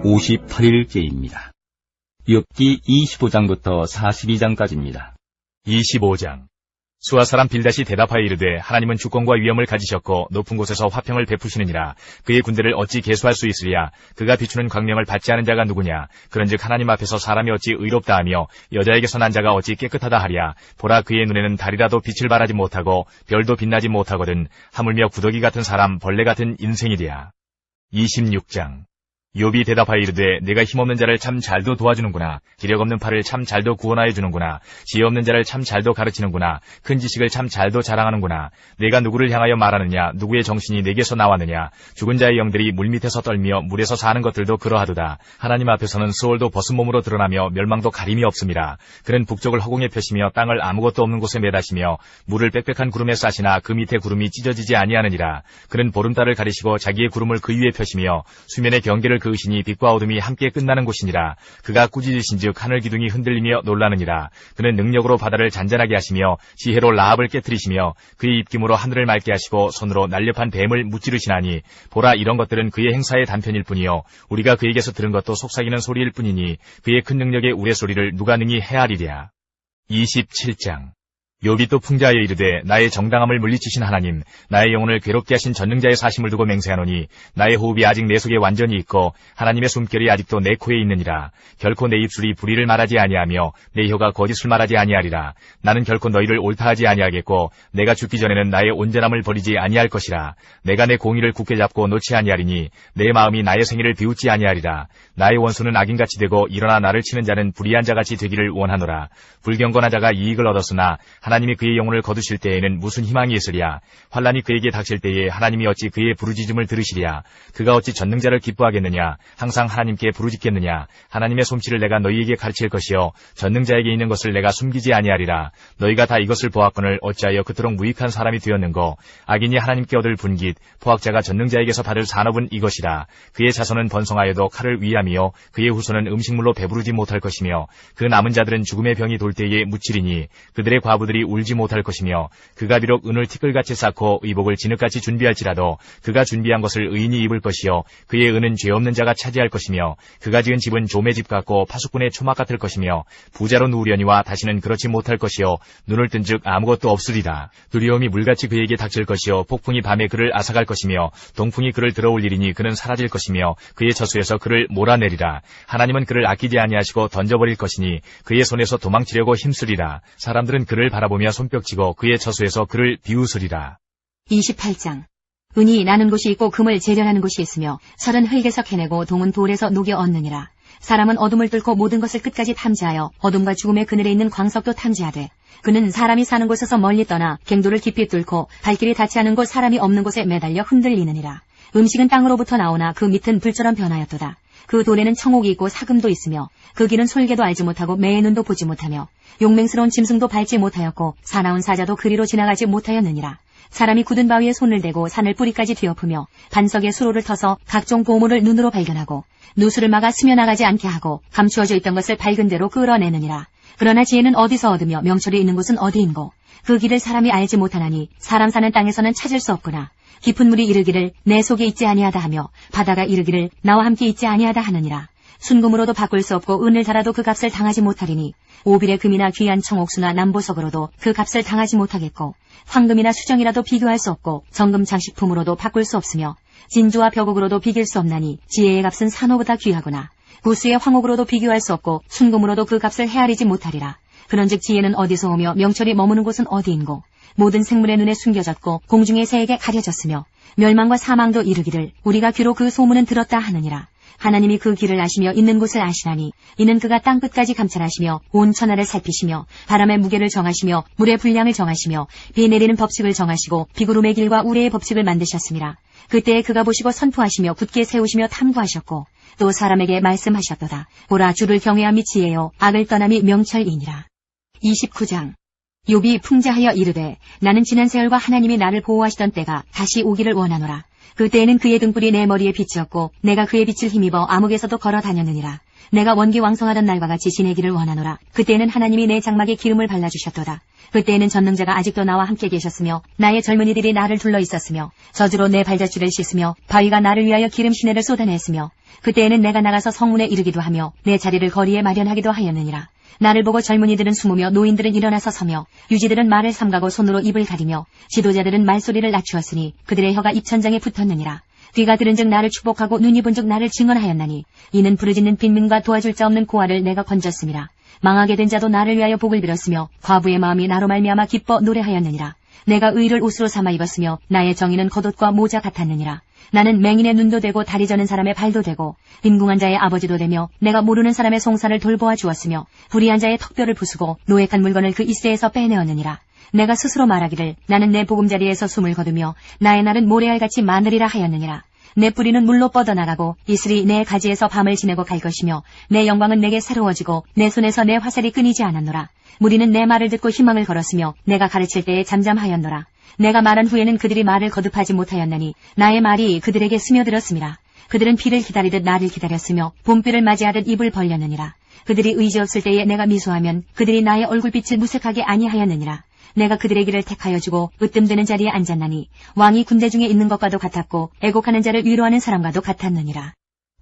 58일째입니다. 욥기 25장부터 42장까지입니다. 25장. 수아 사람 빌닷이 대답하여 이르되 하나님은 주권과 위엄을 가지셨고 높은 곳에서 화평을 베푸시느니라. 그의 군대를 어찌 계수할 수 있으랴. 그가 비추는 광명을 받지 않은 자가 누구냐. 그런즉 하나님 앞에서 사람이 어찌 의롭다 하며 여자에게서 난 자가 어찌 깨끗하다 하랴. 보라, 그의 눈에는 달이라도 빛을 발하지 못하고 별도 빛나지 못하거든. 하물며 구더기 같은 사람, 벌레 같은 인생이랴. 26장. 욥이 대답하여 이르되 내가 힘없는 자를 참 잘도 도와주는구나. 기력 없는 팔을 참 잘도 구원하여 주는구나. 지혜 없는 자를 참 잘도 가르치는구나. 큰 지식을 참 잘도 자랑하는구나. 내가 누구를 향하여 말하느냐. 누구의 정신이 내게서 나왔느냐. 죽은 자의 영들이 물밑에서 떨며 물에서 사는 것들도 그러하도다. 하나님 앞에서는 수월도 벗은 몸으로 드러나며 멸망도 가림이 없음이라. 그는 북쪽을 허공에 펴시며 땅을 아무것도 없는 곳에 매다시며 물을 빽빽한 구름에 싸시나 그 밑에 구름이 찢어지지 아니하느니라. 그는 보름달을 가리시고 자기의 구름을 그 위에 펴시며 수면의 경계를 그으시니 빛과 어둠이 함께 끝나는 곳이니라. 그가 꾸짖으신즉 하늘 기둥이 흔들리며 놀라느니라. 그는 능력으로 바다를 잔잔하게 하시며 지혜로 라합을 깨뜨리시며 그의 입김으로 하늘을 맑게 하시고 손으로 날렵한 뱀을 무찌르시나니 보라, 이런 것들은 그의 행사의 단편일 뿐이요 우리가 그에게서 들은 것도 속삭이는 소리일 뿐이니 그의 큰 능력의 우레소리를 누가 능히 헤아리랴. 27장. 욥이 또 풍자하여 이르되 나의 정당함을 물리치신 하나님, 나의 영혼을 괴롭게 하신 전능자의 사심을 두고 맹세하노니 나의 호흡이 아직 내 속에 완전히 있고 하나님의 숨결이 아직도 내 코에 있느니라. 결코 내 입술이 불의를 말하지 아니하며 내 혀가 거짓을 말하지 아니하리라. 나는 결코 너희를 옳다하지 아니하겠고 내가 죽기 전에는 나의 온전함을 버리지 아니할 것이라. 내가 내 공의를 굳게 잡고 놓지 아니하리니 내 마음이 나의 생애를 비웃지 아니하리라. 나의 원수는 악인같이 되고 일어나 나를 치는 자는 불의한 자같이 되기를 원하노라. 불경건한 자가 이익을 얻었으나 하나님이 그의 영혼을 거두실 때에는 무슨 희망이 있으랴. 환난이 그에게 닥칠 때에 하나님이 어찌 그의 부르짖음을 들으시랴. 그가 어찌 전능자를 기뻐하겠느냐. 항상 하나님께 부르짖겠느냐. 하나님의 솜씨를 내가 너희에게 가르칠 것이요 전능자에게 있는 것을 내가 숨기지 아니하리라. 너희가 다 이것을 보았거늘 어찌하여 그토록 무익한 사람이 되었는고. 악인이 하나님께 얻을 분깃, 포학자가 전능자에게서 받을 산업은 이것이라. 그의 자손은 번성하여도 칼을 위하며 그의 후손은 음식물로 배부르지 못할 것이며 그 남은 자들은 죽음의 병이 돌 때에 묻히리니 그들의 과부들이 울지 못할 것이며 그가 비록 은을 티끌같이 쌓고 의복을 진흙같이 준비할지라도 그가 준비한 것을 의인이 입을 것이요 그의 은은 죄 없는 자가 차지할 것이며 그가 지은 집은 조매 집 같고 파수꾼의 초막 같을 것이며 부자로 누우려니와 다시는 그렇지 못할 것이요 눈을 뜬즉 아무것도 없으리라. 두려움이 물같이 그에게 닥칠 것이요 폭풍이 밤에 그를 앗아갈 것이며 동풍이 그를 들어올리리니 그는 사라질 것이며 그의 저수에서 그를 몰아내리라. 하나님은 그를 아끼지 아니하시고 던져버릴 것이니 그의 손에서 도망치려고 힘쓰리라. 사람들은 그를 바라보며 손뼉치고 그의 저수에서 그를 비웃으리라. 28장. 은이 나는 곳이 있고 금을 재련하는 곳이 있으며 철은 흙에서 캐내고 동은 돌에서 녹여 얻느니라. 사람은 어둠을 뚫고 모든 것을 끝까지 탐지하여 어둠과 죽음의 그늘에 있는 광석도 탐지하되 그는 사람이 사는 곳에서 멀리 떠나 갱도를 깊이 뚫고 발길이 닿지 않은 곳 사람이 없는 곳에 매달려 흔들리느니라. 음식은 땅으로부터 나오나 그 밑은 불처럼 변하였도다. 그 돌에는 청옥이 있고 사금도 있으며 그 길은 솔개도 알지 못하고 매의 눈도 보지 못하며 용맹스러운 짐승도 밟지 못하였고 사나운 사자도 그리로 지나가지 못하였느니라. 사람이 굳은 바위에 손을 대고 산을 뿌리까지 뒤엎으며 반석에 수로를 터서 각종 보물을 눈으로 발견하고 누수를 막아 스며나가지 않게 하고 감추어져 있던 것을 밝은 대로 끌어내느니라. 그러나 지혜는 어디서 얻으며 명철이 있는 곳은 어디인고. 그 길을 사람이 알지 못하나니 사람 사는 땅에서는 찾을 수 없구나. 깊은 물이 이르기를 내 속에 있지 아니하다 하며 바다가 이르기를 나와 함께 있지 아니하다 하느니라. 순금으로도 바꿀 수 없고 은을 달아도 그 값을 당하지 못하리니 오빌의 금이나 귀한 청옥수나 남보석으로도 그 값을 당하지 못하겠고 황금이나 수정이라도 비교할 수 없고 정금 장식품으로도 바꿀 수 없으며 진주와 벽옥으로도 비길 수 없나니 지혜의 값은 산호보다 귀하구나. 구수의 황옥으로도 비교할 수 없고 순금으로도 그 값을 헤아리지 못하리라. 그런즉 지혜는 어디서 오며 명철이 머무는 곳은 어디인고. 모든 생물의 눈에 숨겨졌고 공중의 새에게 가려졌으며 멸망과 사망도 이르기를 우리가 귀로 그 소문은 들었다 하느니라. 하나님이 그 길을 아시며 있는 곳을 아시나니 이는 그가 땅끝까지 감찰하시며 온 천하를 살피시며 바람의 무게를 정하시며 물의 분량을 정하시며 비 내리는 법칙을 정하시고 비구름의 길과 우레의 법칙을 만드셨습니다. 그때에 그가 보시고 선포하시며 굳게 세우시며 탐구하셨고 또 사람에게 말씀하셨도다. 보라, 주를 경외함이 지혜요 악을 떠남이 명철이니라. 29장. 욥이 풍자하여 이르되 나는 지난 세월과 하나님이 나를 보호하시던 때가 다시 오기를 원하노라. 그때에는 그의 등불이 내 머리에 빛이었고 내가 그의 빛을 힘입어 암흑에서도 걸어 다녔느니라. 내가 원기왕성하던 날과 같이 지내기를 원하노라. 그때에는 하나님이 내 장막에 기름을 발라주셨도다. 그때에는 전능자가 아직도 나와 함께 계셨으며 나의 젊은이들이 나를 둘러 있었으며 저주로 내 발자취를 씻으며 바위가 나를 위하여 기름 시내를 쏟아냈으며 그때에는 내가 나가서 성문에 이르기도 하며 내 자리를 거리에 마련하기도 하였느니라. 나를 보고 젊은이들은 숨으며 노인들은 일어나서 서며 유지들은 말을 삼가고 손으로 입을 가리며 지도자들은 말소리를 낮추었으니 그들의 혀가 입천장에 붙었느니라. 귀가 들은즉 나를 축복하고 눈이 본즉 나를 증언하였나니 이는 부르짖는 빈민과 도와줄 자 없는 고아를 내가 건졌음이라. 망하게 된 자도 나를 위하여 복을 빌었으며 과부의 마음이 나로 말미암아 기뻐 노래하였느니라. 내가 의를 옷으로 삼아 입었으며 나의 정의는 겉옷과 모자 같았느니라. 나는 맹인의 눈도 되고 다리 저는 사람의 발도 되고 빈궁한 자의 아버지도 되며 내가 모르는 사람의 송사를 돌보아 주었으며 불의한 자의 턱뼈를 부수고 노획한 물건을 그 이새에서 빼내었느니라. 내가 스스로 말하기를 나는 내 보금자리에서 숨을 거두며 나의 날은 모래알같이 마늘이라 하였느니라. 내 뿌리는 물로 뻗어나가고 이슬이 내 가지에서 밤을 지내고 갈 것이며 내 영광은 내게 새로워지고 내 손에서 내 화살이 끊이지 않았노라. 무리는 내 말을 듣고 희망을 걸었으며 내가 가르칠 때에 잠잠하였노라. 내가 말한 후에는 그들이 말을 거듭하지 못하였나니 나의 말이 그들에게 스며들었음이라. 그들은 비를 기다리듯 나를 기다렸으며 봄비를 맞이하듯 입을 벌렸느니라. 그들이 의지 없을 때에 내가 미소하면 그들이 나의 얼굴빛을 무색하게 아니하였느니라. 내가 그들의 길을 택하여 주고 으뜸되는 자리에 앉았나니 왕이 군대 중에 있는 것과도 같았고 애곡하는 자를 위로하는 사람과도 같았느니라.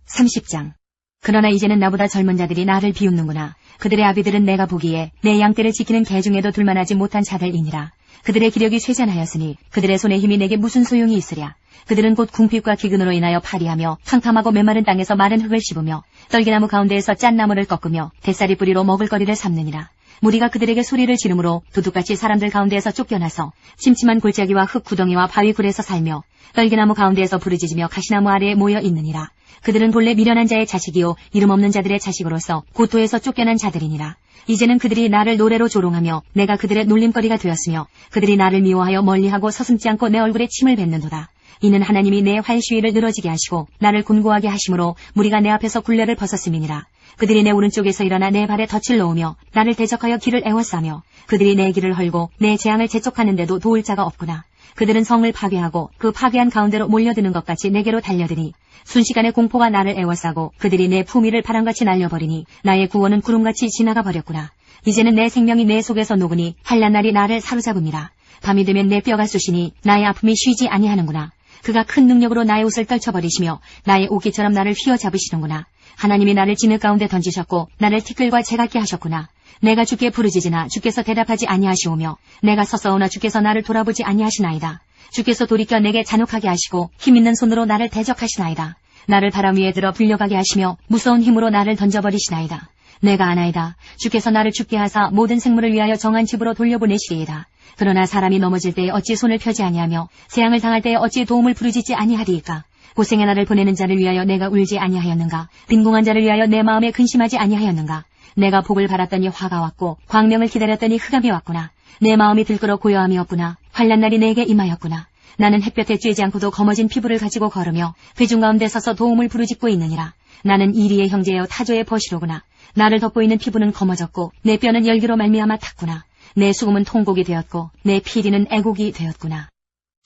30장. 그러나 이제는 나보다 젊은 자들이 나를 비웃는구나. 그들의 아비들은 내가 보기에 내 양떼를 지키는 개 중에도 둘만하지 못한 자들이니라. 그들의 기력이 쇠잔하였으니 그들의 손의 힘이 내게 무슨 소용이 있으랴. 그들은 곧 궁핍과 기근으로 인하여 파리하며 캄캄하고 메마른 땅에서 마른 흙을 씹으며 떨기나무 가운데에서 짠 나무를 꺾으며 뱃살이 뿌리로 먹을거리를 삼느니라. 무리가 그들에게 소리를 지르므로 도둑같이 사람들 가운데에서 쫓겨나서 침침한 골짜기와 흙 구덩이와 바위 굴에서 살며 떨기나무 가운데에서 부르짖으며 가시나무 아래에 모여 있느니라. 그들은 본래 미련한 자의 자식이요 이름 없는 자들의 자식으로서 고토에서 쫓겨난 자들이니라. 이제는 그들이 나를 노래로 조롱하며 내가 그들의 놀림거리가 되었으며 그들이 나를 미워하여 멀리하고 서슴지 않고 내 얼굴에 침을 뱉는도다. 이는 하나님이 내 활시위를 늘어지게 하시고 나를 곤고하게 하심으로 무리가 내 앞에서 굴레를 벗었음이니라. 그들이 내 오른쪽에서 일어나 내 발에 덫을 놓으며 나를 대적하여 길을 애워싸며 그들이 내 길을 헐고 내 재앙을 재촉하는데도 도울 자가 없구나. 그들은 성을 파괴하고 그 파괴한 가운데로 몰려드는 것 같이 내게로 달려드니 순식간에 공포가 나를 애워싸고 그들이 내 품위를 바람같이 날려버리니 나의 구원은 구름같이 지나가 버렸구나. 이제는 내 생명이 내 속에서 녹으니 한낮날이 나를 사로잡음이라. 밤이 되면 내 뼈가 쑤시니 나의 아픔이 쉬지 아니하는구나. 그가 큰 능력으로 나의 옷을 떨쳐버리시며 나의 옷깃처럼 나를 휘어잡으시는구나. 하나님이 나를 진흙 가운데 던지셨고 나를 티끌과 재같게 하셨구나. 내가 주께 부르짖으나 주께서 대답하지 아니하시오며 내가 서서오나 주께서 나를 돌아보지 아니하시나이다. 주께서 돌이켜 내게 잔혹하게 하시고 힘있는 손으로 나를 대적하시나이다. 나를 바람 위에 들어 불려가게 하시며 무서운 힘으로 나를 던져버리시나이다. 내가 아나이다. 주께서 나를 죽게 하사 모든 생물을 위하여 정한 집으로 돌려보내시리이다. 그러나 사람이 넘어질 때에 어찌 손을 펴지 아니하며 재앙을 당할 때에 어찌 도움을 부르짖지 아니하리이까. 고생의 날을 보내는 자를 위하여 내가 울지 아니하였는가. 빈궁한 자를 위하여 내 마음에 근심하지 아니하였는가. 내가 복을 바랐더니 화가 왔고 광명을 기다렸더니 흑암이 왔구나. 내 마음이 들끓어 고요함이 없구나. 환난날이 내게 임하였구나. 나는 햇볕에 쬐지 않고도 검어진 피부를 가지고 걸으며 회중 가운데 서서 도움을 부르짖고 있느니라. 나는 이리의 형제여 타조의 버시로구나. 나를 덮고 있는 피부는 검어졌고 내 뼈는 열기로 말미암아 탔구나. 내 수금은 통곡이 되었고 내 피리는 애곡이 되었구나.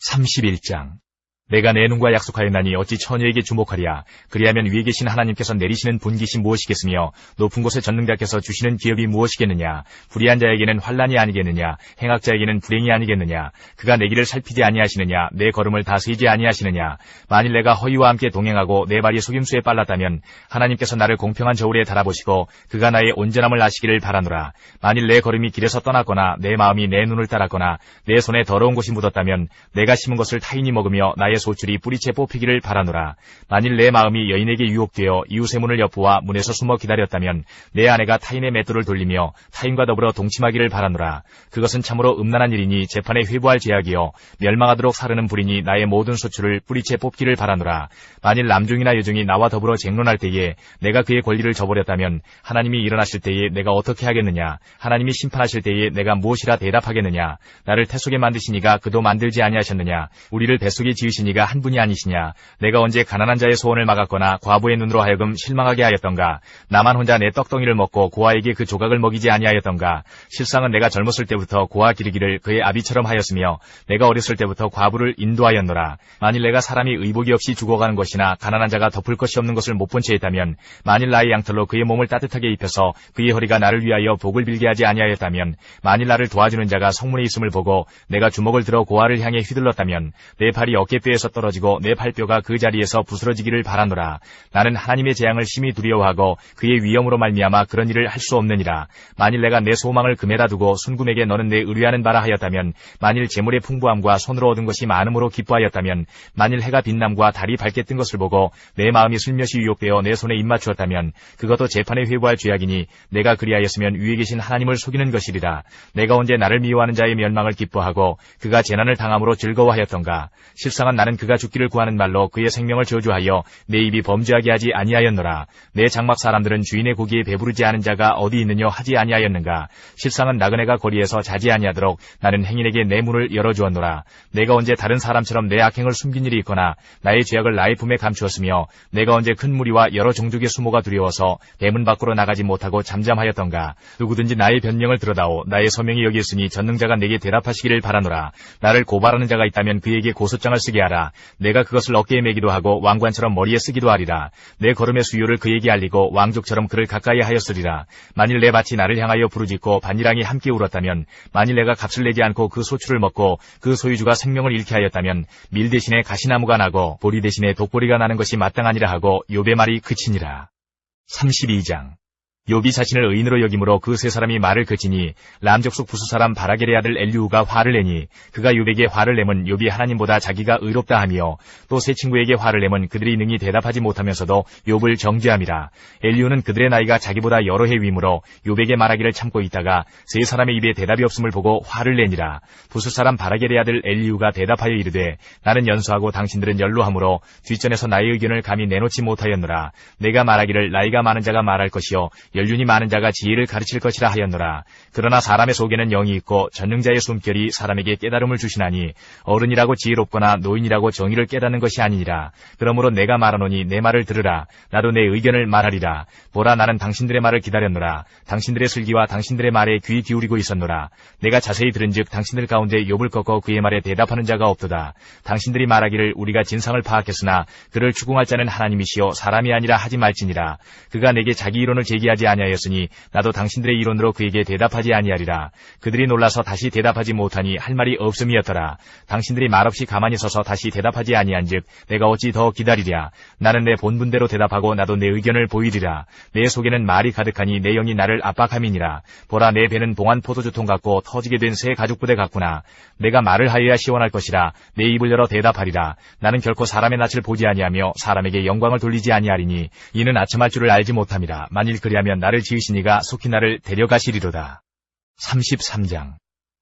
31장. 내가 내 눈과 약속하였나니 어찌 처녀에게 주목하리야. 그리하면 위에 계신 하나님께서 내리시는 분깃이 무엇이겠으며 높은 곳의 전능자께서 주시는 기업이 무엇이겠느냐. 불의한 자에게는 환난이 아니겠느냐. 행악자에게는 불행이 아니겠느냐. 그가 내 길을 살피지 아니하시느냐. 내 걸음을 다스리지 아니하시느냐. 만일 내가 허위와 함께 동행하고 내 발이 속임수에 빨랐다면 하나님께서 나를 공평한 저울에 달아보시고 그가 나의 온전함을 아시기를 바라노라. 만일 내 걸음이 길에서 떠났거나 내 마음이 내 눈을 따랐거나 내 손에 더러운 것이 묻었다면 내가 심은 것을 타인이 먹으며 나의 소출이 뿌리채 뽑히기를 바라노라. 만일 내 마음이 여인에게 유혹되어 이웃의 문을 엿보아 문에서 숨어 기다렸다면 내 아내가 타인의 맷돌을 돌리며 타인과 더불어 동침하기를 바라노라. 그것은 참으로 음란한 일이니 재판에 회부할 죄악이요 멸망하도록 사르는 불이니 나의 모든 소출을 뿌리채 뽑기를 바라노라. 만일 남중이나 여중이 나와 더불어 쟁론할 때에 내가 그의 권리를 저버렸다면 하나님이 일어나실 때에 내가 어떻게 하겠느냐. 하나님이 심판하실 때에 내가 무엇이라 대답하겠느냐. 나를 태속에 만드시니가 그도 만들지 아니하셨느냐. 우리를 뱃속에 지으시니 이가 한 분이 아니시냐. 내가 언제 가난한 자의 소원을 막았거나 과부의 눈으로 하여금 실망하게 하였던가. 나만 혼자 내 떡덩이를 먹고 고아에게 그 조각을 먹이지 아니하였던가. 실상은 내가 젊었을 때부터 고아 기르기를 그의 아비처럼 하였으며 내가 어렸을 때부터 과부를 인도하였노라. 만일 내가 사람이 의복이 없이 죽어가는 것이나 가난한 자가 덮을 것이 없는 것을 못 본 채 있다면, 만일 나의 양털로 그의 몸을 따뜻하게 입혀서 그의 허리가 나를 위하여 복을 빌게 하지 아니하였다면, 만일 나를 도와주는 자가 성문에 있음을 보고 내가 주먹을 들어 고아를 향해 휘둘렀다면 내 팔이 어깨뼈에서 떨어지고 내 팔뼈가 그 자리에서 부스러지기를 바라노라. 나는 하나님의 재앙을 심히 두려워하고 그의 위엄으로 말미암아 그런 일을 할 수 없느니라. 만일 내가 내 소망을 금에다 두고 순금에게 너는 내 의뢰하는 바라 하였다면, 만일 재물의 풍부함과 손으로 얻은 것이 많음으로 기뻐하였다면, 만일 해가 빛남과 달이 밝게 뜬 것을 보고 내 마음이 슬며시 유혹되어 내 손에 입맞추었다면 그것도 재판에 회부할 죄악이니 내가 그리하였으면 위에 계신 하나님을 속이는 것이리라. 내가 언제 나를 미워하는 자의 멸망을 기뻐하고 그가 재난을 당함으로 즐거워하였던가. 실상은 나는 그가 죽기를 구하는 말로 그의 생명을 저주하여 내 입이 범죄하게 하지 아니하였노라. 내 장막 사람들은 주인의 고기에 배부르지 않은 자가 어디 있느냐 하지 아니하였는가. 실상은 나그네가 거리에서 자지 아니하도록 나는 행인에게 내 문을 열어주었노라. 내가 언제 다른 사람처럼 내 악행을 숨긴 일이 있거나 나의 죄악을 나의 품에 감추었으며 내가 언제 큰 무리와 여러 종족의 수모가 두려워서 대문 밖으로 나가지 못하고 잠잠하였던가. 누구든지 나의 변명을 들어다오. 나의 서명이 여기 있으니 전능자가 내게 대답하시기를 바라노라. 나를 고발하는 자가 있다면 그에게 고소장을 쓰게 하라. 내가 그것을 어깨에 매기도 하고 왕관처럼 머리에 쓰기도 하리라. 내 걸음의 수요를 그에게 알리고 왕족처럼 그를 가까이 하였으리라. 만일 내 밭이 나를 향하여 부르짖고 반이랑이 함께 울었다면, 만일 내가 값을 내지 않고 그 소출을 먹고 그 소유주가 생명을 잃게 하였다면 밀 대신에 가시나무가 나고 보리 대신에 독보리가 나는 것이 마땅하니라 하고 욥의 말이 그치니라. 32장. 욥이 자신을 의인으로 여김으로 그 세 사람이 말을 그치니 람 족속 부수 사람 바라겔의 아들 엘리후가 화를 내니 그가 욥에게 화를 내면 욥이 하나님보다 자기가 의롭다 하며 또 세 친구에게 화를 내면 그들이 능히 대답하지 못하면서도 욥을 정죄함이라. 엘리후는 그들의 나이가 자기보다 여러 해 위므로 욥에게 말하기를 참고 있다가 세 사람의 입에 대답이 없음을 보고 화를 내니라. 부수 사람 바라겔의 아들 엘리후가 대답하여 이르되 나는 연소하고 당신들은 연로하므로 뒷전에서 나의 의견을 감히 내놓지 못하였노라. 내가 말하기를 나이가 많은 자가 말할 것이요 연륜이 많은 자가 지혜를 가르칠 것이라 하였노라. 그러나 사람의 속에는 영이 있고 전능자의 숨결이 사람에게 깨달음을 주시나니 어른이라고 지혜롭거나 노인이라고 정의를 깨닫는 것이 아니니라. 그러므로 내가 말하노니 내 말을 들으라. 나도 내 의견을 말하리라. 보라, 나는 당신들의 말을 기다렸노라. 당신들의 슬기와 당신들의 말에 귀 기울이고 있었노라. 내가 자세히 들은즉 당신들 가운데 욥을 꺾어 그의 말에 대답하는 자가 없도다. 당신들이 말하기를 우리가 진상을 파악했으나 그를 추궁할 자는 하나님이시요 사람이 아니라 하지 말지니라. 그가 내게 자기 이론을 제기하지 아니하였으니 나도 당신들의 이론으로 그에게 대답하지 아니하리라. 그들이 놀라서 다시 대답하지 못하니 할 말이 없음이었더라. 당신들이 말없이 가만히 서서 다시 대답하지 아니한즉 내가 어찌 더 기다리랴. 나는 내 본분대로 대답하고 나도 내 의견을 보이리라. 내 속에는 말이 가득하니 내 영이 나를 압박함이니라. 보라, 내 배는 봉한 포도주통 같고 터지게 된 새 가죽부대 같구나. 내가 말을 하여야 시원할 것이라. 내 입을 열어 대답하리라. 나는 결코 사람의 낯을 보지 아니하며 사람에게 영광을 돌리지 아니하리니 이는 아첨할 줄을 알지 못함이라. 만일 그리하면 나를 지으신 이가 속히 나를 데려가시리로다. 33장.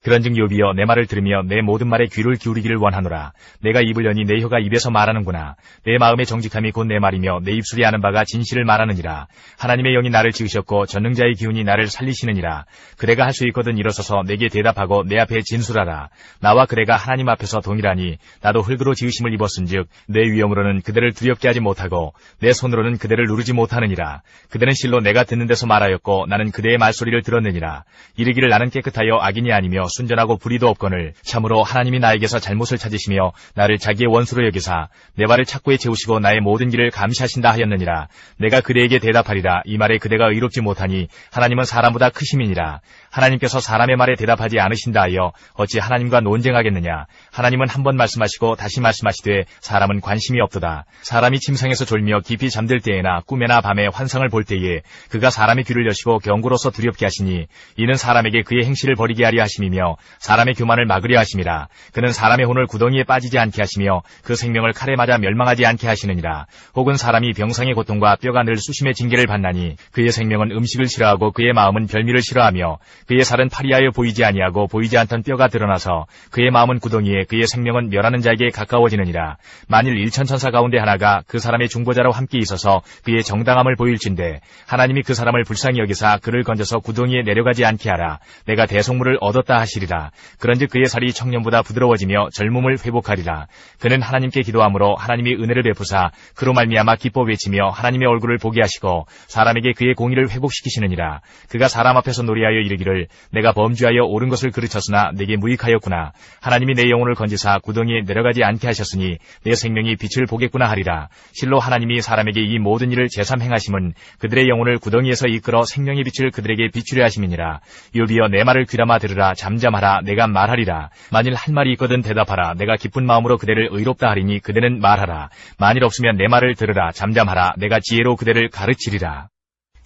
그런즉 욥이여 내 말을 들으며 내 모든 말에 귀를 기울이기를 원하노라. 내가 입을 여니 내 혀가 입에서 말하는구나. 내 마음의 정직함이 곧 내 말이며 내 입술이 아는 바가 진실을 말하느니라. 하나님의 영이 나를 지으셨고 전능자의 기운이 나를 살리시느니라. 그대가 할 수 있거든 일어서서 내게 대답하고 내 앞에 진술하라. 나와 그대가 하나님 앞에서 동일하니 나도 흙으로 지으심을 입었은즉 내 위엄으로는 그대를 두렵게 하지 못하고 내 손으로는 그대를 누르지 못하느니라. 그대는 실로 내가 듣는 데서 말하였고 나는 그대의 말소리를 들었느니라. 이르기를 나는 깨끗하여 악인이 아니며 순전하고 불의도 없거늘 참으로 하나님이 나에게서 잘못을 찾으시며 나를 자기의 원수로 여기사 내 발을 착고에 채우시고 나의 모든 길을 감시하신다 하였느니라. 내가 그대에게 대답하리라. 이 말에 그대가 의롭지 못하니 하나님은 사람보다 크심이니라. 하나님께서 사람의 말에 대답하지 않으신다 하여 어찌 하나님과 논쟁하겠느냐. 하나님은 한 번 말씀하시고 다시 말씀하시되 사람은 관심이 없도다. 사람이 침상에서 졸며 깊이 잠들 때에나 꿈에나 밤에 환상을 볼 때에 그가 사람의 귀를 여시고 경고로서 두렵게 하시니 이는 사람에게 그의 행실을 버리게 하려 하심이며 사람의 교만을 막으려 하심이라. 그는 사람의 혼을 구덩이에 빠지지 않게 하시며 그 생명을 칼에 맞아 멸망하지 않게 하시느니라. 혹은 사람이 병상의 고통과 뼈가 늘 수심의 징계를 받나니 그의 생명은 음식을 싫어하고 그의 마음은 별미를 싫어하며 그의 살은 파리하여 보이지 아니하고 보이지 않던 뼈가 드러나서 그의 마음은 구덩이에 그의 생명은 멸하는 자에게 가까워지느니라. 만일 1000천사 가운데 하나가 그 사람의 중보자로 함께 있어서 그의 정당함을 보일진대 하나님이 그 사람을 불쌍히 여기사 그를 건져서 구덩이에 내려가지 않게 하라. 내가 대속물을 얻었다 하시니 하시리라. 그런즉 그의 살이 청년보다 부드러워지며 젊음을 회복하리라. 그는 하나님께 기도함으로 하나님이 은혜를 베푸사 그로 말미암아 기뻐 외치며 하나님의 얼굴을 보게 하시고 사람에게 그의 공의를 회복시키시느니라. 그가 사람 앞에서 노래하여 이르기를 내가 범죄하여 옳은 것을 그르쳤으나 내게 무익하였구나. 하나님이 내 영혼을 건지사 구덩이에 내려가지 않게 하셨으니 내 생명이 빛을 보겠구나 하리라. 실로 하나님이 사람에게 이 모든 일을 제삼 행하심은 그들의 영혼을 구덩이에서 이끌어 생명의 빛을 그들에게 비추려 하심이니라. 욥이여 내 말을 귀담아 들으라. 잠잠하라. 내가 말하리라. 만일 할 말이 있거든 대답하라. 내가 기쁜 마음으로 그대를 의롭다 하리니 그대는 말하라. 만일 없으면 내 말을 들으라. 잠잠하라. 내가 지혜로 그대를 가르치리라.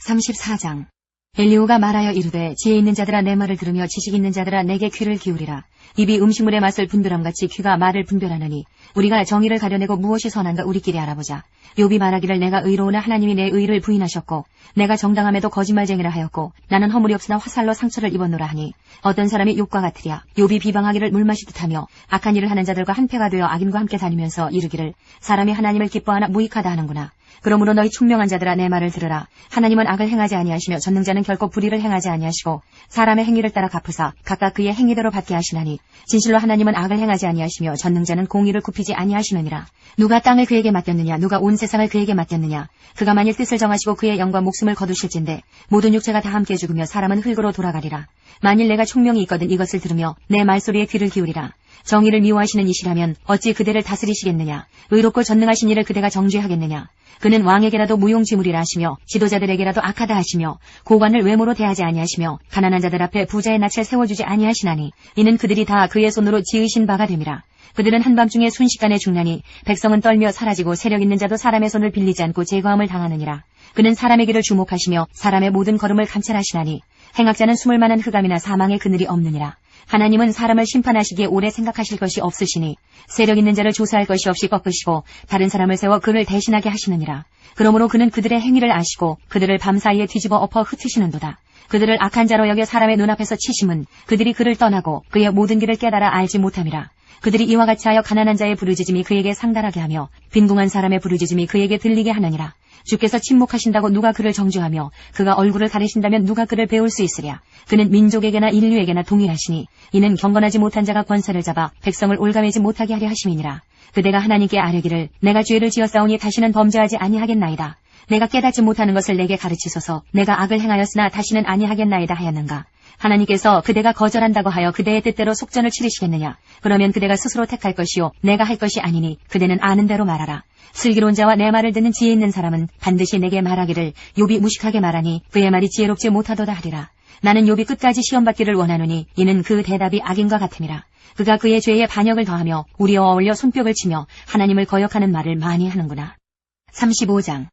34장. 엘리후가 말하여 이르되 지혜 있는 자들아 내 말을 들으며 지식 있는 자들아 내게 귀를 기울이라. 입이 음식물의 맛을 분별함같이 귀가 말을 분별하느니 우리가 정의를 가려내고 무엇이 선한가 우리끼리 알아보자. 욥이 말하기를 내가 의로우나 하나님이 내 의를 부인하셨고 내가 정당함에도 거짓말쟁이라 하였고 나는 허물이 없으나 화살로 상처를 입었노라 하니 어떤 사람이 욥과 같으랴. 욥이 비방하기를 물 마시듯 하며 악한 일을 하는 자들과 한패가 되어 악인과 함께 다니면서 이르기를 사람이 하나님을 기뻐하나 무익하다 하는구나. 그러므로 너희 총명한 자들아 내 말을 들으라. 하나님은 악을 행하지 아니하시며 전능자는 결코 불의를 행하지 아니하시고 사람의 행위를 따라 갚으사 각각 그의 행위대로 받게 하시나니 진실로 하나님은 악을 행하지 아니하시며 전능자는 공의를 굽히지 아니하시느니라. 누가 땅을 그에게 맡겼느냐 누가 온 세상을 그에게 맡겼느냐. 그가 만일 뜻을 정하시고 그의 영과 목숨을 거두실진데 모든 육체가 다 함께 죽으며 사람은 흙으로 돌아가리라. 만일 내가 총명이 있거든 이것을 들으며 내 말소리에 귀를 기울이라. 정의를 미워하시는 이시라면 어찌 그대를 다스리시겠느냐. 의롭고 전능하신 이를 그대가 정죄하겠느냐. 그는 왕에게라도 무용지물이라 하시며 지도자들에게라도 악하다 하시며 고관을 외모로 대하지 아니하시며 가난한 자들 앞에 부자의 낯을 세워주지 아니하시나니 이는 그들이 다 그의 손으로 지으신 바가 됨이라. 그들은 한밤중에 순식간에 죽나니 백성은 떨며 사라지고 세력 있는 자도 사람의 손을 빌리지 않고 제거함을 당하느니라. 그는 사람의 길을 주목하시며 사람의 모든 걸음을 감찰하시나니 행악자는 숨을 만한 흑암이나 사망의 그늘이 없느니라. 하나님은 사람을 심판하시기에 오래 생각하실 것이 없으시니 세력 있는 자를 조사할 것이 없이 꺾으시고 다른 사람을 세워 그를 대신하게 하시느니라. 그러므로 그는 그들의 행위를 아시고 그들을 밤사이에 뒤집어 엎어 흩으시는도다. 그들을 악한 자로 여겨 사람의 눈앞에서 치심은 그들이 그를 떠나고 그의 모든 길을 깨달아 알지 못함이라. 그들이 이와 같이 하여 가난한 자의 부르짖음이 그에게 상달하게 하며 빈궁한 사람의 부르짖음이 그에게 들리게 하느니라. 주께서 침묵하신다고 누가 그를 정죄하며 그가 얼굴을 가리신다면 누가 그를 배울 수 있으랴. 그는 민족에게나 인류에게나 동일하시니 이는 경건하지 못한 자가 권세를 잡아 백성을 올가매지 못하게 하려 하심이니라. 그대가 하나님께 아뢰기를 내가 죄를 지었사오니 다시는 범죄하지 아니하겠나이다. 내가 깨닫지 못하는 것을 내게 가르치소서. 내가 악을 행하였으나 다시는 아니하겠나이다 하였는가. 하나님께서 그대가 거절한다고 하여 그대의 뜻대로 속전을 치르시겠느냐. 그러면 그대가 스스로 택할 것이요 내가 할 것이 아니니 그대는 아는 대로 말하라. 슬기로운 자와 내 말을 듣는 지혜 있는 사람은 반드시 내게 말하기를 욥이 무식하게 말하니 그의 말이 지혜롭지 못하도다 하리라. 나는 욥이 끝까지 시험받기를 원하노니 이는 그 대답이 악인과 같음이라. 그가 그의 죄에 반역을 더하며 우리와 어울려 손뼉을 치며 하나님을 거역하는 말을 많이 하는구나. 35장.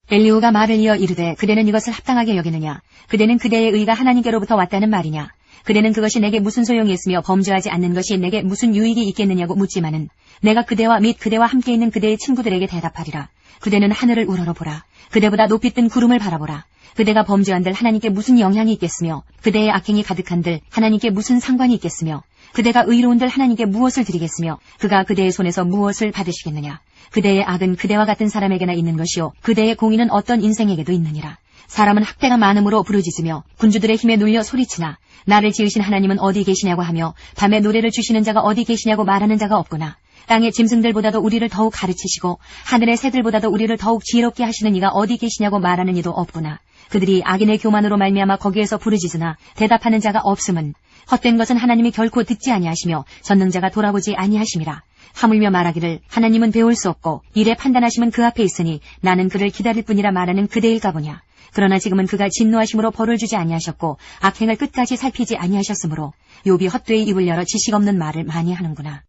엘리후가 말을 이어 이르되 그대는 이것을 합당하게 여기느냐. 그대는 그대의 의가 하나님께로부터 왔다는 말이냐. 그대는 그것이 내게 무슨 소용이 있으며 범죄하지 않는 것이 내게 무슨 유익이 있겠느냐고 묻지만은 내가 그대와 및 그대와 함께 있는 그대의 친구들에게 대답하리라. 그대는 하늘을 우러러보라. 그대보다 높이 뜬 구름을 바라보라. 그대가 범죄한들 하나님께 무슨 영향이 있겠으며 그대의 악행이 가득한들 하나님께 무슨 상관이 있겠으며 그대가 의로운들 하나님께 무엇을 드리겠으며 그가 그대의 손에서 무엇을 받으시겠느냐. 그대의 악은 그대와 같은 사람에게나 있는 것이요 그대의 공의는 어떤 인생에게도 있느니라. 사람은 학대가 많음으로 부르짖으며 군주들의 힘에 눌려 소리치나 나를 지으신 하나님은 어디 계시냐고 하며 밤에 노래를 주시는 자가 어디 계시냐고 말하는 자가 없구나. 땅의 짐승들보다도 우리를 더욱 가르치시고 하늘의 새들보다도 우리를 더욱 지혜롭게 하시는 이가 어디 계시냐고 말하는 이도 없구나. 그들이 악인의 교만으로 말미암아 거기에서 부르짖으나 대답하는 자가 없음은 헛된 것은 하나님이 결코 듣지 아니하시며 전능자가 돌아보지 아니하심이라. 하물며 말하기를 하나님은 배울 수 없고 일에 판단하심은 그 앞에 있으니 나는 그를 기다릴 뿐이라 말하는 그대일까 보냐. 그러나 지금은 그가 진노하심으로 벌을 주지 아니하셨고 악행을 끝까지 살피지 아니하셨으므로 욥이 헛되이 입을 열어 지식 없는 말을 많이 하는구나.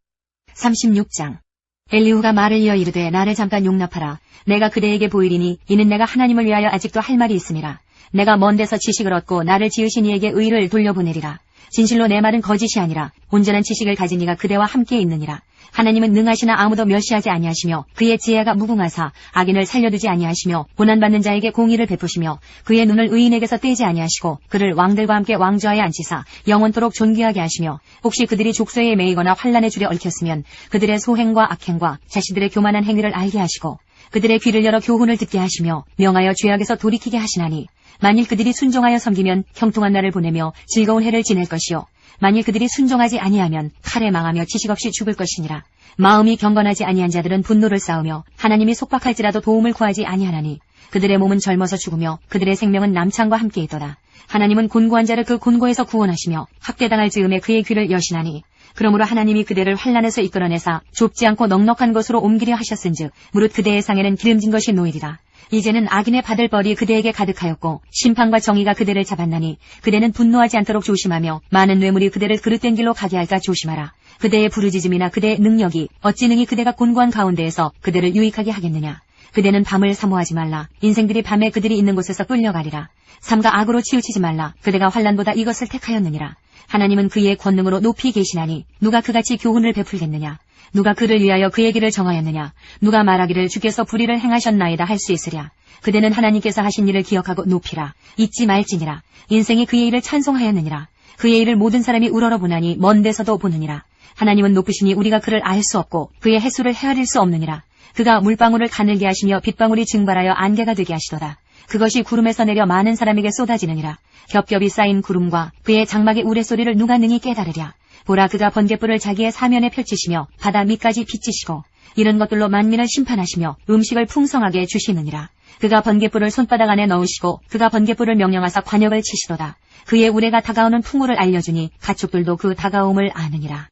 36장. 엘리후가 말을 이어 이르되 나를 잠깐 용납하라. 내가 그대에게 보이리니 이는 내가 하나님을 위하여 아직도 할 말이 있음이라. 내가 먼 데서 지식을 얻고 나를 지으신 이에게 의를 돌려보내리라. 진실로 내 말은 거짓이 아니라 온전한 지식을 가진 이가 그대와 함께 있느니라. 하나님은 능하시나 아무도 멸시하지 아니하시며 그의 지혜가 무궁하사 악인을 살려두지 아니하시며 고난받는 자에게 공의를 베푸시며 그의 눈을 의인에게서 떼지 아니하시고 그를 왕들과 함께 왕좌에 앉히사 영원토록 존귀하게 하시며 혹시 그들이 족쇄에 매이거나 환난의 줄에 얽혔으면 그들의 소행과 악행과 자신들의 교만한 행위를 알게 하시고 그들의 귀를 열어 교훈을 듣게 하시며 명하여 죄악에서 돌이키게 하시나니 만일 그들이 순종하여 섬기면 형통한 날을 보내며 즐거운 해를 지낼 것이요 만일 그들이 순종하지 아니하면 칼에 망하며 지식 없이 죽을 것이니라. 마음이 경건하지 아니한 자들은 분노를 쌓으며 하나님이 속박할지라도 도움을 구하지 아니하나니 그들의 몸은 젊어서 죽으며 그들의 생명은 남창과 함께 있도다. 하나님은 곤고한 자를 그 곤고에서 구원하시며 학대당할 즈음에 그의 귀를 여시나니 그러므로 하나님이 그대를 환난에서 이끌어내사 좁지 않고 넉넉한 곳으로 옮기려 하셨은즉 무릇 그대의 상에는 기름진 것이 놓이리라. 이제는 악인의 받을 벌이 그대에게 가득하였고 심판과 정의가 그대를 잡았나니 그대는 분노하지 않도록 조심하며 많은 뇌물이 그대를 그릇된 길로 가게 할까 조심하라. 그대의 부르짖음이나 그대의 능력이 어찌 능히 그대가 곤고한 가운데에서 그대를 유익하게 하겠느냐. 그대는 밤을 사모하지 말라. 인생들이 밤에 그들이 있는 곳에서 끌려가리라. 삼가 악으로 치우치지 말라. 그대가 환난보다 이것을 택하였느니라. 하나님은 그의 권능으로 높이 계시나니 누가 그같이 교훈을 베풀겠느냐. 누가 그를 위하여 그의 길을 정하였느냐. 누가 말하기를 주께서 불의를 행하셨나이다 할 수 있으랴. 그대는 하나님께서 하신 일을 기억하고 높이라. 잊지 말지니라. 인생이 그의 일을 찬송하였느니라. 그의 일을 모든 사람이 우러러보나니 먼 데서도 보느니라. 하나님은 높으시니 우리가 그를 알 수 없고 그의 횟수를 헤아릴 수 없느니라. 그가 물방울을 가늘게 하시며 빗방울이 증발하여 안개가 되게 하시도다. 그것이 구름에서 내려 많은 사람에게 쏟아지느니라. 겹겹이 쌓인 구름과 그의 장막의 우레소리를 누가 능히 깨달으랴. 보라 그가 번갯불을 자기의 사면에 펼치시며 바다 밑까지 비치시고 이런 것들로 만민을 심판하시며 음식을 풍성하게 주시느니라. 그가 번갯불을 손바닥 안에 넣으시고 그가 번갯불을 명령하사 관역을 치시도다. 그의 우레가 다가오는 풍우를 알려주니 가축들도 그 다가옴을 아느니라.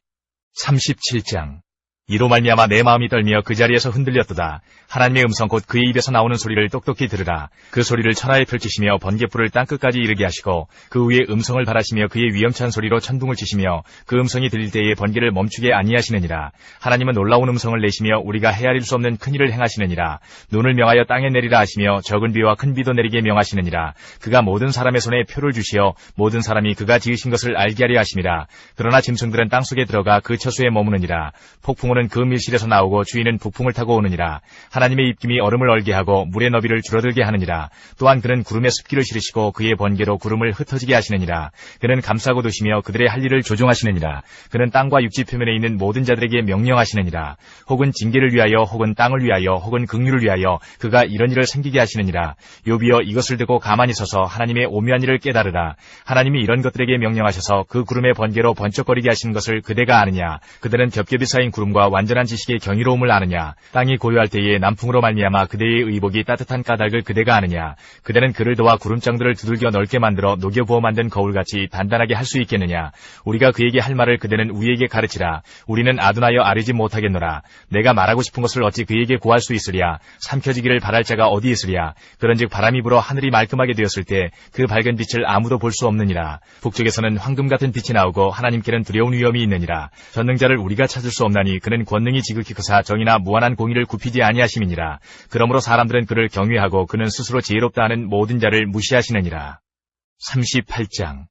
37장. 이로 말미암아 내 마음이 떨며 그 자리에서 흔들렸도다. 하나님의 음성 곧 그의 입에서 나오는 소리를 똑똑히 들으라. 그 소리를 천하에 펼치시며 번갯불을 땅끝까지 이르게 하시고 그 위에 음성을 발하시며 그의 위험찬 소리로 천둥을 치시며 그 음성이 들릴 때에 번개를 멈추게 아니하시느니라. 하나님은 놀라운 음성을 내시며 우리가 헤아릴 수 없는 큰 일을 행하시느니라. 눈을 명하여 땅에 내리라 하시며 적은 비와 큰 비도 내리게 명하시느니라. 그가 모든 사람의 손에 표를 주시어 모든 사람이 그가 지으신 것을 알게 하려 하심이라. 그러나 짐승들은 땅속에 들어가 그 처수에 머무느니라. 폭풍은 그 밀실에서 나오고 주인은 북풍을 타고 오느니라. 하나님의 입김이 얼음을 얼게 하고 물의 너비를 줄어들게 하느니라. 또한 그는 구름에 습기를 실으시고 그의 번개로 구름을 흩어지게 하시느니라. 그는 감싸고 두시며 그들의 할 일을 조종하시느니라. 그는 땅과 육지 표면에 있는 모든 자들에게 명령하시느니라. 혹은 징계를 위하여 혹은 땅을 위하여 혹은 긍휼을 위하여 그가 이런 일을 생기게 하시느니라. 욥이여 이것을 듣고 가만히 서서 하나님의 오묘한 일을 깨달으라. 하나님이 이런 것들에게 명령하셔서 그 구름의 번개로 번쩍거리게 하시는 것을 그대가 아느냐. 그들은 겹겹이 쌓인 구름과 완전한 지식의 경이로움을 아느냐. 땅이 고요할 때에 남풍으로 말미암아 그대의 의복이 따뜻한 까닭을 그대가 아느냐. 그대는 그를 도와 구름장들을 두들겨 넓게 만들어 녹여부어 만든 거울같이 단단하게 할 수 있겠느냐. 우리가 그에게 할 말을 그대는 우리에게 가르치라. 우리는 아둔하여 아뢰지 못하겠노라. 내가 말하고 싶은 것을 어찌 그에게 구할 수 있으랴. 삼켜지기를 바랄 자가 어디 있으랴. 그런즉 바람이 불어 하늘이 말끔하게 되었을 때 그 밝은 빛을 아무도 볼 수 없느니라. 북쪽에서는 황금 같은 빛이 나오고 하나님께는 두려운 위엄이 있느니라. 전능자를 우리가 찾을 수 없나니 그는 권능이 지극히 크사 정의나 무한한 공의를 굽히지 아니하심이니라. 그러므로 사람들은 그를 경외하고 그는 스스로 지혜롭다 하는 모든 자를 무시하시느니라. 38장.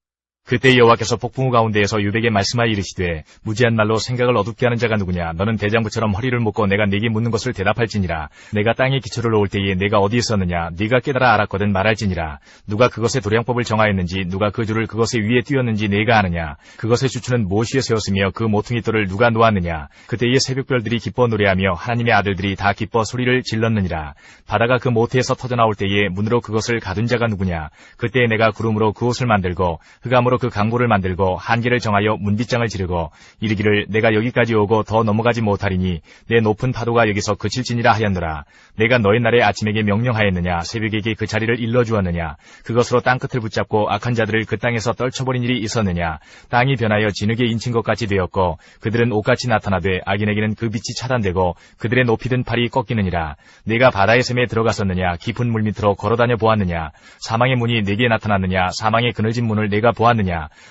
그때 여호와께서 폭풍우 가운데에서 욥에게 말씀하여 이르시되 무지한 말로 생각을 어둡게 하는 자가 누구냐. 너는 대장부처럼 허리를 묶고 내가 네게 묻는 것을 대답할지니라. 내가 땅에 기초를 놓을 때에 내가 어디 있었느냐. 네가 깨달아 알았거든 말할지니라. 누가 그것의 도량법을 정하였는지 누가 그 줄을 그것의 위에 띄웠는지 내가 아느냐. 그것의 주추는 무엇이에 세웠으며 그 모퉁이돌을 누가 놓았느냐. 그때의 새벽별들이 기뻐 노래하며 하나님의 아들들이 다 기뻐 소리를 질렀느니라. 바다가 그 모태에서 터져나올 때에 문으로 그것을 가둔 자가 누구냐. 그때에 내가 구름으로 그 옷을 만들고 흑암으로 그 강보를 만들고 한계를 정하여 문빗장을 지르고 이르기를 내가 여기까지 오고 더 넘어가지 못하리니 내 높은 파도가 여기서 그칠지니라 하였노라. 내가 너의 날에 아침에게 명령하였느냐. 새벽에게 그 자리를 일러주었느냐. 그것으로 땅끝을 붙잡고 악한 자들을 그 땅에서 떨쳐버린 일이 있었느냐. 땅이 변하여 진흙에 인친 것 같이 되었고 그들은 옷같이 나타나되 악인에게는 그 빛이 차단되고 그들의 높이 든 팔이 꺾이느니라. 내가 바다의 샘에 들어갔었느냐. 깊은 물 밑으로 걸어다녀 보았느냐. 사망의 문이 내게 나타났느냐. 사망의 그늘진 문을 내가 보았느냐.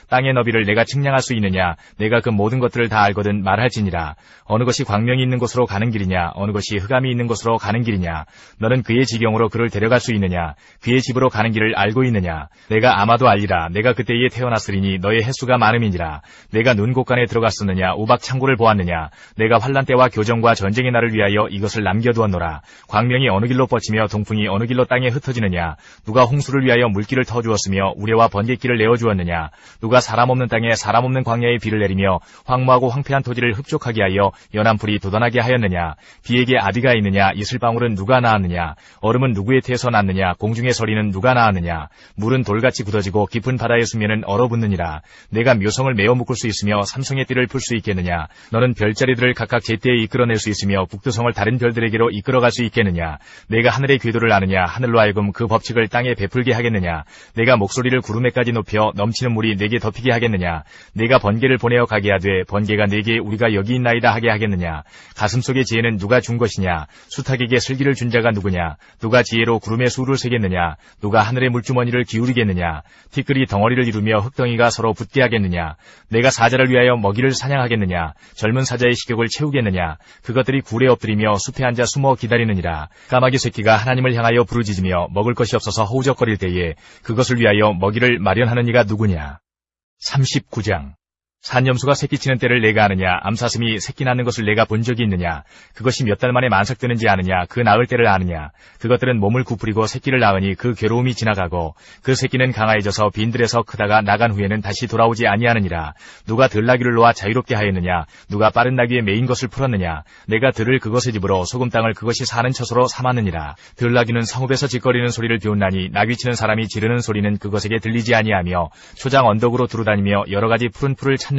땅의 너비를 내가 측량할 수 있느냐. 내가 그 모든 것들을 다 알거든 말할지니라. 어느 것이 광명이 있는 곳으로 가는 길이냐. 어느 것이 흑암이 있는 곳으로 가는 길이냐. 너는 그의 지경으로 그를 데려갈 수 있느냐. 그의 집으로 가는 길을 알고 있느냐. 내가 아마도 알리라. 내가 그때에 태어났으리니 너의 횟수가 많음이니라. 내가 눈곳간에 들어갔었느냐. 우박 창고를 보았느냐. 내가 환난 때와 교정과 전쟁의 날을 위하여 이것을 남겨두었노라. 광명이 어느 길로 뻗치며 동풍이 어느 길로 땅에 흩어지느냐. 누가 홍수를 위하여 물길을 터주었으며 우레와 번갯길을 내어주었느냐. 하겠느냐? 누가 사람 없는 땅에 사람 없는 광야에 비를 내리며 황무하고 황폐한 토지를 흡족하게 하여 연한 풀이 돋아나게 하였느냐? 비에게 아비가 있느냐? 이슬방울은 누가 낳았느냐? 얼음은 누구의 태에서 났느냐? 공중의 서리는 누가 낳았느냐? 물은 돌같이 굳어지고 깊은 바다의 수면은 얼어붙느니라. 내가 묘성을 메어 묶을 수 있으며 삼성의 띠를 풀 수 있겠느냐? 너는 별자리들을 각각 제때에 이끌어낼 수 있으며 북두성을 다른 별들에게로 이끌어갈 수 있겠느냐? 내가 하늘의 궤도를 아느냐? 하늘로 하여금 그 법칙을 땅에 베풀게 하겠느냐? 내가 목소리를 구름에까지 높여 넘치는 물이 내게 덮이게 하겠느냐? 내가 번개를 보내어 가게 하되 번개가 내게 우리가 여기 있나이다 하게 하겠느냐? 가슴속의 지혜는 누가 준 것이냐? 수탉에게 슬기를 준 자가 누구냐? 누가 지혜로 구름의 수를 세겠느냐? 누가 하늘의 물주머니를 기울이겠느냐? 티끌이 덩어리를 이루며 흙덩이가 서로 붙게 하겠느냐? 내가 사자를 위하여 먹이를 사냥하겠느냐? 젊은 사자의 식욕을 채우겠느냐? 그것들이 굴에 엎드리며 숲에 앉아 숨어 기다리느니라. 까마귀 새끼가 하나님을 향하여 부르짖으며 먹을 것이 없어서 허우적거릴 때에 그것을 위하여 먹이를 마련하는 이가 누구냐? 39장. 산염소가 새끼치는 때를 내가 아느냐? 암사슴이 새끼 낳는 것을 내가 본 적이 있느냐? 그것이 몇 달 만에 만삭되는지 아느냐? 그 낳을 때를 아느냐? 그것들은 몸을 구부리고 새끼를 낳으니 그 괴로움이 지나가고 그 새끼는 강화해져서 빈들에서 크다가 나간 후에는 다시 돌아오지 아니하느니라. 누가 들나귀를 놓아 자유롭게 하였느냐? 누가 빠른 나귀에 메인 것을 풀었느냐? 내가 들을 그것의 집으로 소금 땅을 그것이 사는 처소로 삼았느니라. 들나귀는 성읍에서 짓거리는 소리를 비웃나니 나귀치는 사람이 지르는 소리는 그것에게 들리지 아니하며 초장 언덕으로 두루다니며 여러 가지 푸른 풀을 찾느니라.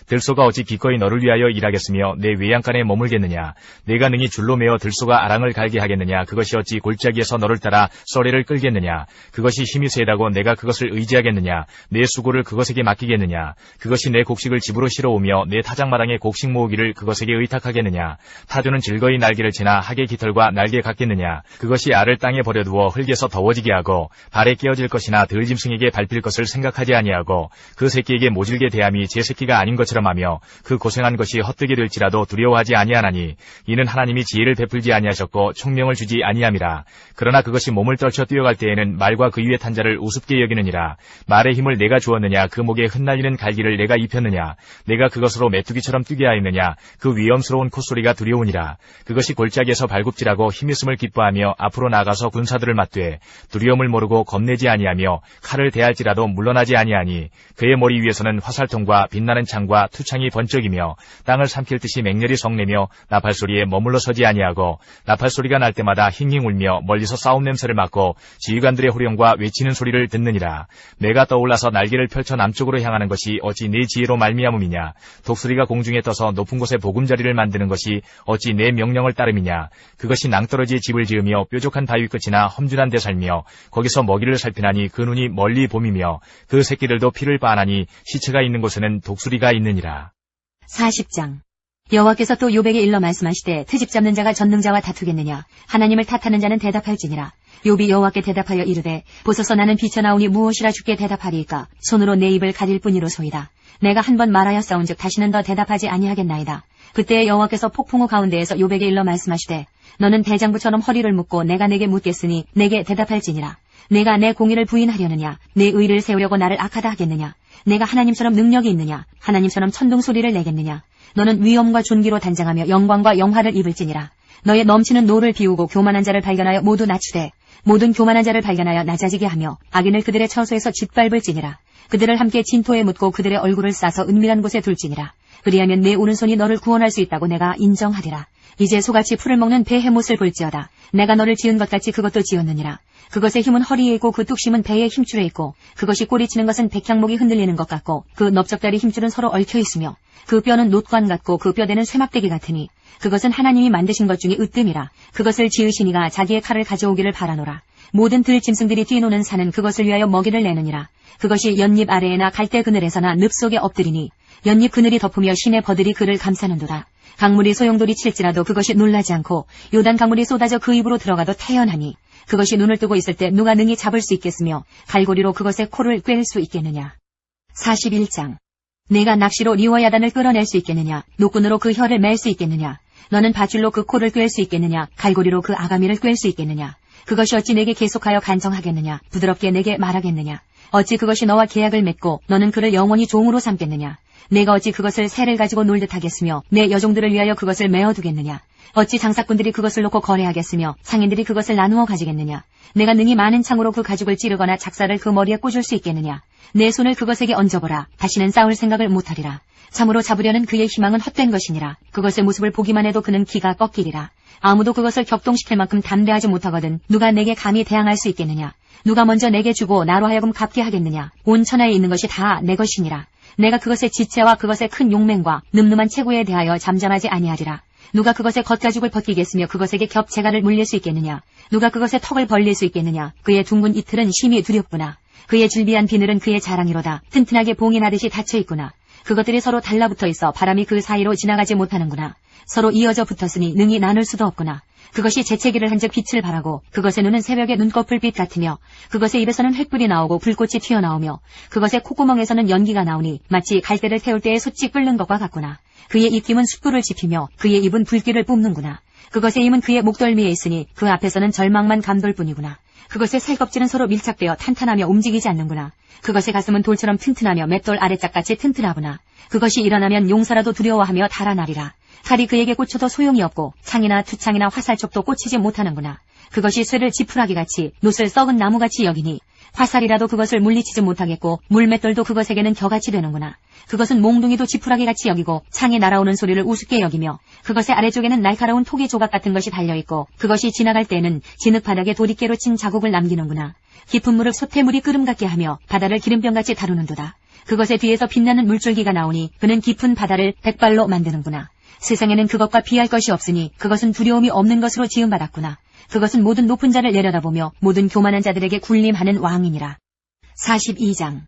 들소가 어찌 기꺼이 너를 위하여 일하겠으며 내 외양간에 머물겠느냐? 내가 능히 줄로 메어 들소가 아랑을 갈게 하겠느냐? 그것이 어찌 골짜기에서 너를 따라 썰매를 끌겠느냐? 그것이 힘이 세다고 내가 그것을 의지하겠느냐? 내 수고를 그것에게 맡기겠느냐? 그것이 내 곡식을 집으로 실어오며 내 타작마당에 곡식 모으기를 그것에게 의탁하겠느냐? 타조는 즐거이 날개를 치나 하계 깃털과 날개 같겠느냐? 그것이 알을 땅에 버려두어 흙에서 더워지게 하고 발에 깨어질 것이나 들짐승에게 밟힐 것을 생각하지 아니하고 그 새끼에게 모질게 대함이 제 새끼가 아닌 것처럼 하며 그 고생한 것이 헛되게 될지라도 두려워하지 아니하나니 이는 하나님이 지혜를 베풀지 아니하셨고 총명을 주지 아니함이라. 그러나 그것이 몸을 떨쳐 뛰어갈 때에는 말과 그 위에 탄 자를 우습게 여기느니라. 말의 힘을 내가 주었느냐? 그 목에 흩날리는 갈기를 내가 입혔느냐? 내가 그것으로 메뚜기처럼 뛰게 하였느냐? 그 위험스러운 콧소리가 두려우니라. 그것이 골짜기에서 발굽질하고 힘있음을 기뻐하며 앞으로 나가서 군사들을 맞되 두려움을 모르고 겁내지 아니하며 칼을 대할지라도 물러나지 아니하니 그의 머리 위에서는 화살통과 빛나는 창과 투창이 번쩍이며 땅을 삼킬 듯이 맹렬히 성내며 나팔소리에 머물러 서지 아니하고 나팔소리가 날 때마다 힝힝 울며 멀리서 싸움 냄새를 맡고 지휘관들의 호령과 외치는 소리를 듣느니라. 내가 떠올라서 날개를 펼쳐 남쪽으로 향하는 것이 어찌 내 지혜로 말미암음이냐? 독수리가 공중에 떠서 높은 곳에 보금자리를 만드는 것이 어찌 내 명령을 따름이냐? 그것이 낭떠러지에 집을 지으며 뾰족한 바위 끝이나 험준한 데 살며 거기서 먹이를 살피나니 그 눈이 멀리 봄이며 그 새끼들도 피를 빠나니 시체가 있는 곳에는 독수리가 있느니라. 40장. 여호와께서 또 욥에게 일러 말씀하시되 트집 잡는 자가 전능자와 다투겠느냐? 하나님을 탓하는 자는 대답할지니라. 욥이 여호와께 대답하여 이르되 보소서 나는 비쳐나오니 무엇이라 주께 대답하리이까? 손으로 내 입을 가릴 뿐이로소이다. 내가 한 번 말하였사온즉 다시는 더 대답하지 아니하겠나이다. 그때 여호와께서 폭풍우 가운데에서 욥에게 일러 말씀하시되 너는 대장부처럼 허리를 묶고 내가 내게 묻겠으니 내게 대답할지니라. 내가 내 공의를 부인하려느냐? 내 의를 세우려고 나를 악하다 하겠느냐? 내가 하나님처럼 능력이 있느냐? 하나님처럼 천둥소리를 내겠느냐? 너는 위엄과 존귀로 단장하며 영광과 영화를 입을지니라. 너의 넘치는 노를 비우고 교만한 자를 발견하여 모두 낮추되 모든 교만한 자를 발견하여 낮아지게 하며 악인을 그들의 처소에서 짓밟을지니라. 그들을 함께 진토에 묻고 그들의 얼굴을 싸서 은밀한 곳에 둘지니라. 그리하면 내 오른손이 너를 구원할 수 있다고 내가 인정하리라. 이제 소같이 풀을 먹는 배의 못을 볼지어다. 내가 너를 지은 것 같이 그것도 지었느니라. 그것의 힘은 허리에 있고 그 뚝심은 배의 힘줄에 있고 그것이 꼬리치는 것은 백향목이 흔들리는 것 같고 그 넓적다리 힘줄은 서로 얽혀 있으며 그 뼈는 놋관 같고 그 뼈대는 쇠막대기 같으니 그것은 하나님이 만드신 것 중에 으뜸이라. 그것을 지으신 이가 자기의 칼을 가져오기를 바라노라. 모든 들짐승들이 뛰노는 산은 그것을 위하여 먹이를 내느니라. 그것이 연잎 아래에나 갈대 그늘에서나 늪 속에 엎드리니 연잎 그늘이 덮으며 시내 버들이 그를 감싸는도다. 강물이 소용돌이 칠지라도 그것이 놀라지 않고 요단 강물이 쏟아져 그 입으로 들어가도 태연하니 그것이 눈을 뜨고 있을 때 누가 능히 잡을 수 있겠으며 갈고리로 그것의 코를 꿰일 수 있겠느냐. 41장. 내가 낚시로 리워야단을 끌어낼 수 있겠느냐? 노끈으로 그 혀를 맬 수 있겠느냐? 너는 밧줄로 그 코를 꿰일 수 있겠느냐? 갈고리로 그 아가미를 꿰일 수 있겠느냐? 그것이 어찌 내게 계속하여 간청하겠느냐? 부드럽게 내게 말하겠느냐? 어찌 그것이 너와 계약을 맺고 너는 그를 영원히 종으로 삼겠느냐? 내가 어찌 그것을 새를 가지고 놀듯 하겠으며 내 여종들을 위하여 그것을 메어두겠느냐? 어찌 장사꾼들이 그것을 놓고 거래하겠으며 상인들이 그것을 나누어 가지겠느냐? 내가 능히 많은 창으로 그 가죽을 찌르거나 작사를 그 머리에 꽂을 수 있겠느냐? 내 손을 그것에게 얹어보라. 다시는 싸울 생각을 못하리라. 참으로 잡으려는 그의 희망은 헛된 것이니라. 그것의 모습을 보기만 해도 그는 기가 꺾이리라. 아무도 그것을 격동시킬 만큼 담대하지 못하거든 누가 내게 감히 대항할 수 있겠느냐? 누가 먼저 내게 주고 나로 하여금 갚게 하겠느냐? 온 천하에 있는 것이 다 내 것이니라. 내가 그것의 지체와 그것의 큰 용맹과 늠름한 체구에 대하여 잠잠하지 아니하리라. 누가 그것의 겉가죽을 벗기겠으며 그것에게 겹채가를 물릴 수 있겠느냐? 누가 그것의 턱을 벌릴 수 있겠느냐? 그의 둥근 이틀은 심히 두렵구나. 그의 질비한 비늘은 그의 자랑이로다. 튼튼하게 봉인하듯이 닫혀 있구나. 그것들이 서로 달라붙어 있어 바람이 그 사이로 지나가지 못하는구나. 서로 이어져 붙었으니 능히 나눌 수도 없구나. 그것이 재채기를 한즉 빛을 발하고 그것의 눈은 새벽의 눈꺼풀빛 같으며 그것의 입에서는 횃불이 나오고 불꽃이 튀어나오며 그것의 콧구멍에서는 연기가 나오니 마치 갈대를 태울 때에 솥이 끓는 것과 같구나. 그의 입김은 숯불을 지피며 그의 입은 불길을 뿜는구나. 그것의 힘은 그의 목덜미에 있으니 그 앞에서는 절망만 감돌 뿐이구나. 그것의 살껍질은 서로 밀착되어 탄탄하며 움직이지 않는구나. 그것의 가슴은 돌처럼 튼튼하며 맷돌 아래짝같이 튼튼하구나. 그것이 일어나면 용사라도 두려워하며 달아나리라. 칼이 그에게 꽂혀도 소용이 없고 창이나 투창이나 화살촉도 꽂히지 못하는구나. 그것이 쇠를 지푸라기같이 놋을 썩은 나무같이 여기니 화살이라도 그것을 물리치지 못하겠고 물맷돌도 그것에게는 겨같이 되는구나. 그것은 몽둥이도 지푸라기같이 여기고 창이 날아오는 소리를 우습게 여기며 그것의 아래쪽에는 날카로운 토기 조각 같은 것이 달려있고 그것이 지나갈 때에는 진흙바닥에 도리깨로 친 자국을 남기는구나. 깊은 물을 솥에 끓음 같게 하며 바다를 기름병같이 다루는도다. 그것의 뒤에서 빛나는 물줄기가 나오니 그는 깊은 바다를 백발로 만드는구나. 세상에는 그것과 비할 것이 없으니 그것은 두려움이 없는 것으로 지음받았구나. 그것은 모든 높은 자를 내려다보며 모든 교만한 자들에게 군림하는 왕이니라. 42장.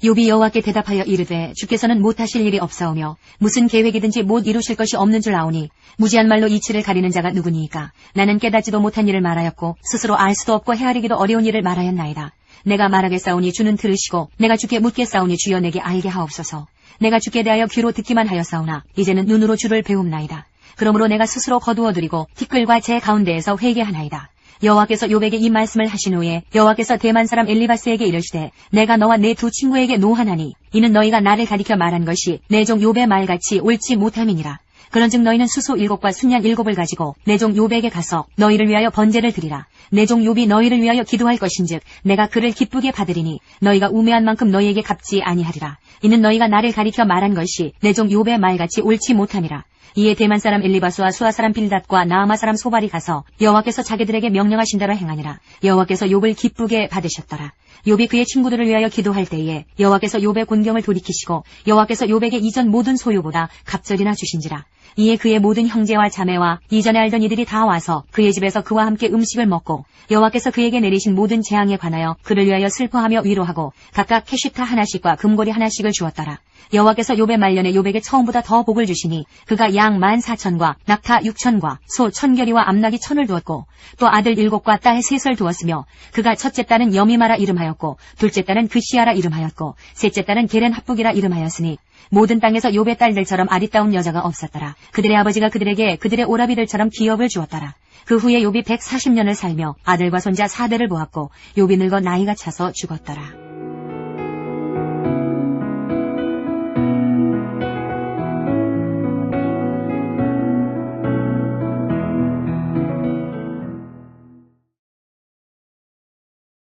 욥이 여호와께 대답하여 이르되 주께서는 못하실 일이 없사오며 무슨 계획이든지 못 이루실 것이 없는 줄 아오니 무지한 말로 이치를 가리는 자가 누구니이까. 나는 깨닫지도 못한 일을 말하였고 스스로 알 수도 없고 헤아리기도 어려운 일을 말하였나이다. 내가 말하겠사오니 주는 들으시고 내가 주께 묻겠사오니 주여 내게 알게 하옵소서. 내가 주께 대하여 귀로 듣기만 하였사오나 이제는 눈으로 주를 배움나이다. 그러므로 내가 스스로 거두어드리고 티끌과 제 가운데에서 회개하나이다. 여호와께서 욥에게 이 말씀을 하신 후에 여호와께서 대만 사람 엘리바스에게 이르시되 내가 너와 내 두 친구에게 노하나니 이는 너희가 나를 가리켜 말한 것이 내 종 욥의 말같이 옳지 못함이니라. 그런즉 너희는 수소 7과 순양 7을 가지고 내 종 욥에게 가서 너희를 위하여 번제를 드리라. 내 종 욥이 너희를 위하여 기도할 것인즉 내가 그를 기쁘게 받으리니 너희가 우매한 만큼 너희에게 갚지 아니하리라. 이는 너희가 나를 가리켜 말한 것이 내 종 욥의 말같이 옳지 못함이라. 이에 대만 사람 엘리바스와 수아 사람 빌닷과 나아마 사람 소발이 가서 여호와께서 자기들에게 명령하신 대로 행하니라. 여호와께서 욥을 기쁘게 받으셨더라. 욥이 그의 친구들을 위하여 기도할 때에 여호와께서 욥의 곤경을 돌이키시고 여호와께서 욥에게 이전 모든 소유보다 갑절이나 주신지라. 이에 그의 모든 형제와 자매와 이전에 알던 이들이 다 와서 그의 집에서 그와 함께 음식을 먹고 여호와께서 그에게 내리신 모든 재앙에 관하여 그를 위하여 슬퍼하며 위로하고 각각 캐시타 하나씩과 금고리 하나씩을 주었더라. 여호와께서 욥의 말년에 욥에게 처음보다 더 복을 주시니 그가 양 14,000과 낙타 6,000과 소 1,000결이와 암낙이 1,000을 두었고 또 아들 7과 딸 3을 두었으며 그가 첫째 딸은 여미마라 이름하였고 둘째 딸은 그시아라 이름하였고 셋째 딸은 게렌 합북이라 이름하였으니 모든 땅에서 욥의 딸들처럼 아리따운 여자가 없었더라. 그들의 아버지가 그들에게 그들의 오라비들처럼 기업을 주었더라. 그 후에 욥이 140년을 살며 아들과 손자 4대를 보았고 욥이 늙어 나이가 차서 죽었더라.